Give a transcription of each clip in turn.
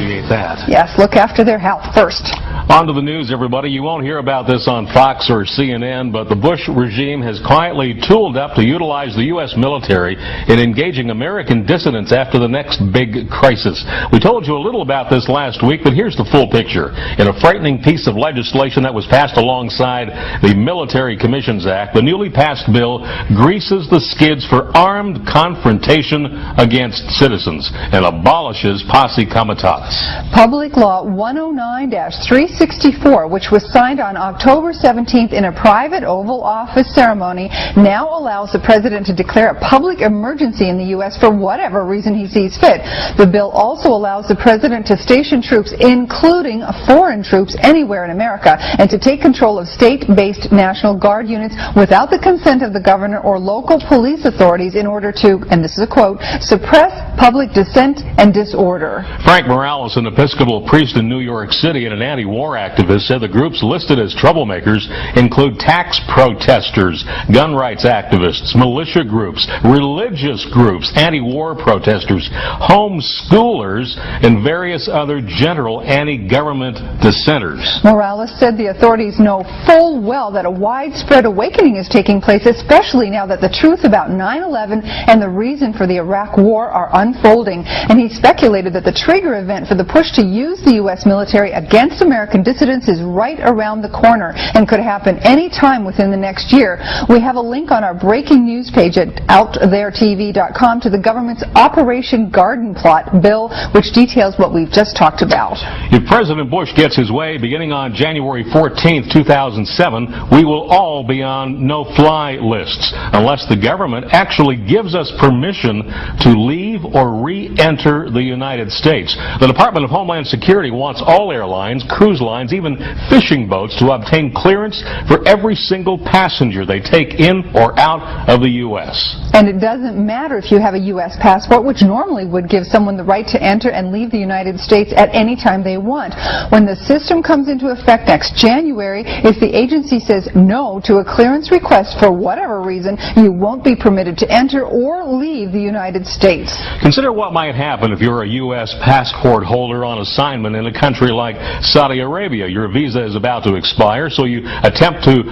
appreciate that. Yes, look after their health first. On to the news, everybody. You won't hear about this on Fox or CNN, but the Bush regime has quietly tooled up to utilize the U.S. military in engaging American dissidents after the next big crisis. We told you a little about this last week, but here's the full picture. In a frightening piece of legislation that was passed alongside the Military Commissions Act, the newly passed bill greases the skids for armed confrontation against citizens and abolishes posse comitatus. Public Law 109-364, which was signed on October 17th in a private Oval Office ceremony, now allows the president to declare a public emergency in the U.S. for whatever reason he sees fit. The bill also allows the president to station troops, including foreign troops, anywhere in America, and to take control of state-based National Guard units without the consent of the governor or local police authorities in order to, and this is a quote, suppress public dissent and disorder. Frank Morales, an Episcopal priest in New York City and an anti-war activist, said the groups listed as troublemakers include tax protesters, gun rights activists, militia groups, religious groups, anti-war protesters, homeschoolers, and various other general anti-government dissenters. Morales said the authorities know full well that a widespread awakening is taking place, especially now that the truth about 9/11 and the reason for the Iraq War are unfolding. And he speculated that the trigger event for the push to use the U.S. military against American dissidents is right around the corner and could happen any time within the next year. We have a link on our breaking news page at OutThereTV.com to the government's Operation Garden Plot bill, which details what we've just talked about. If President Bush gets his way, beginning on January 14th, 2007, we will all be on no-fly lists unless the government actually gives us permission to leave or re-enter the United States. The Department of Homeland Security wants all airlines, cruise lines, even fishing boats to obtain clearance for every single passenger they take in or out of the U.S. And it doesn't matter if you have a U.S. passport, which normally would give someone the right to enter and leave the United States at any time they want. When the system comes into effect next January, if the agency says no to a clearance request for whatever reason, you won't be permitted to enter or leave the United States. Consider what might happen if you're a U.S. passport holder on assignment in a country like Saudi Arabia. Your visa is about to expire, so you attempt to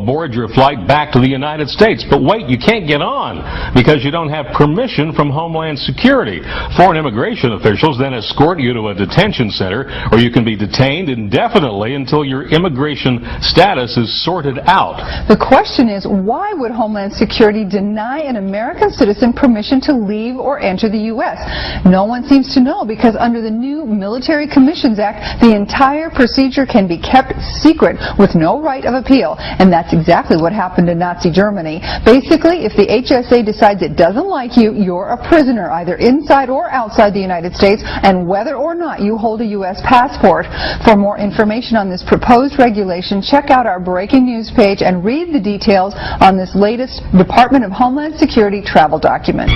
board your flight back to the United States. But wait, you can't get on because you don't have permission from Homeland Security. Foreign immigration officials then escort you to a detention center, or you can be detained indefinitely until your immigration status is sorted out. The question is, why would Homeland Security deny an American citizen permission to leave or enter the U.S.? No one seems to know, because under the new Military Commissions Act, the entire procedure can be kept secret with no right of appeal, and that's exactly what happened in Nazi Germany. Basically, if the HSA decides it doesn't like you, you're a prisoner, either inside or outside the United States, and whether or not you hold a U.S. passport. For more information on this proposed regulation, check out our breaking news page and read the details on this latest Department of Homeland Security travel document.